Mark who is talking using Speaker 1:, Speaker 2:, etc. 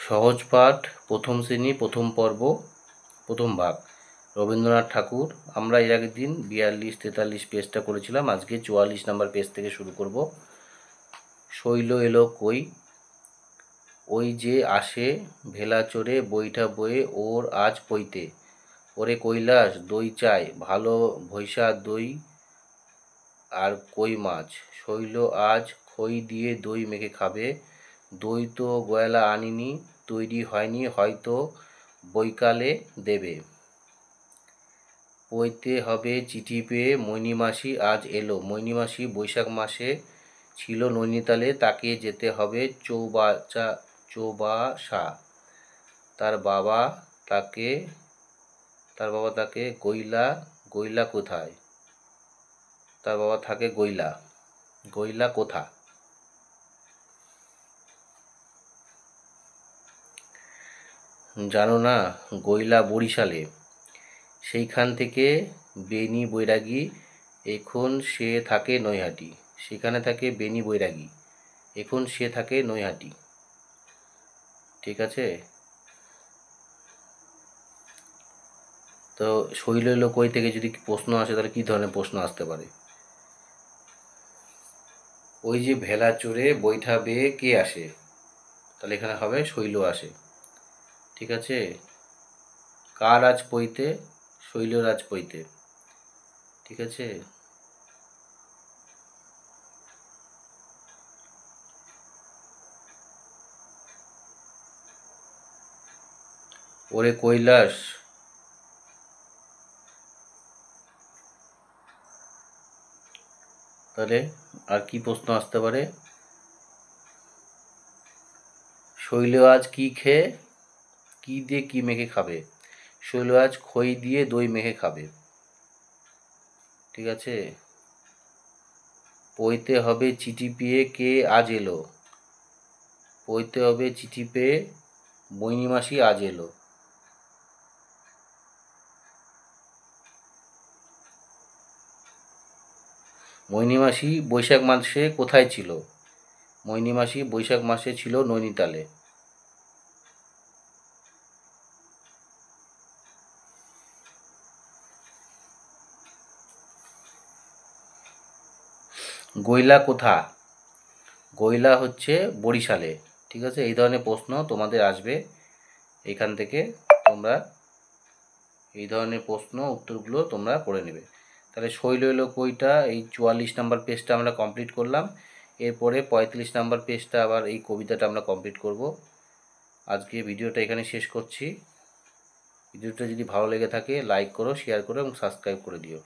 Speaker 1: সহজ পাঠ প্রথম শ্রেণী প্রথম পর্ব প্রথম ভাগ রবীন্দ্রনাথ ঠাকুর। আমরা এর আগের দিন 42-43 পেজটা করেছিলাম। আজকে 44 নম্বর পেজ থেকে শুরু করব। শৈল এলো কই, ওই যে আসে ভেলা চড়ে বৈঠা বয়ে ওর আজ পইতে। ওরে কৈলাস দই চাই ভালো ভৈসা দই আর কই মাছ। শৈল আজ খই দিয়ে দই মেখে খাবে। দই তো গয়লা আনিনি, তৈরি হয়নি, হয়তো বৈকালে দেবে। পইতে হবে চিঠি পেয়ে মৈনিমাসি আজ এলো। মৈনিমাসি বৈশাখ মাসে ছিল নৈনিতালে, তাকে যেতে হবে চৌবাসা। তার বাবা তাকে গৈলা কোথায়? তার বাবা থাকে গৈলা কোথা? জানো না, গৈলা বরিশালে। সেইখান থেকে বেনি বৈরাগী, এখন সে থাকে নৈহাটি। সেখানে থাকে বেনি বৈরাগী, এখন সে থাকে নৈহাটি। ঠিক আছে? তো শৈল এলো কই থেকে যদি প্রশ্ন আসে তাহলে কী ধরনের প্রশ্ন আসতে পারে? ওই যে ভেলা চড়ে বৈঠা বেয়ে কে আসে? তাহলে এখানে হবে শৈল আসে। ঠিক আছে? কার আজ পইতে? শৈলর আজ পইতে। ঠিক আছে? ওরে কৈলাস, তাহলে আর কি প্রশ্ন আসতে পারে? শৈল আজ কি খেয়ে কি দিয়ে কি মেখে খাবে? শৈল আজ খই দিয়ে দই মেখে খাবে। ঠিক আছে? পইতে হবে চিঠি পেয়ে কে আজ এলো? পইতে হবে চিঠি পেয়ে মৈনিমাসি আজ এলো। মৈনিমাসি বৈশাখ মাসে কোথায় ছিল? মৈনিমাসি বৈশাখ মাসে ছিল নৈনিতালে। গৈলা কোথা? গৈলা হচ্ছে বরিশালে। ঠিক আছে? এই ধরনের প্রশ্ন তোমাদের আসবে। এখান থেকে তোমরা এই ধরনের প্রশ্ন উত্তরগুলো তোমরা করে নেবে। তাহলে শৈল এলো কইটা এই 44 নম্বর পেজটা আমরা কমপ্লিট করলাম। এরপরে 35 নম্বর পেজটা আবার এই কবিতাটা আমরা কমপ্লিট করব। আজকে ভিডিওটা এখানে শেষ করছি। ভিডিওটা যদি ভালো লেগে থাকে লাইক করো, শেয়ার করো এবং সাবস্ক্রাইব করে দিও।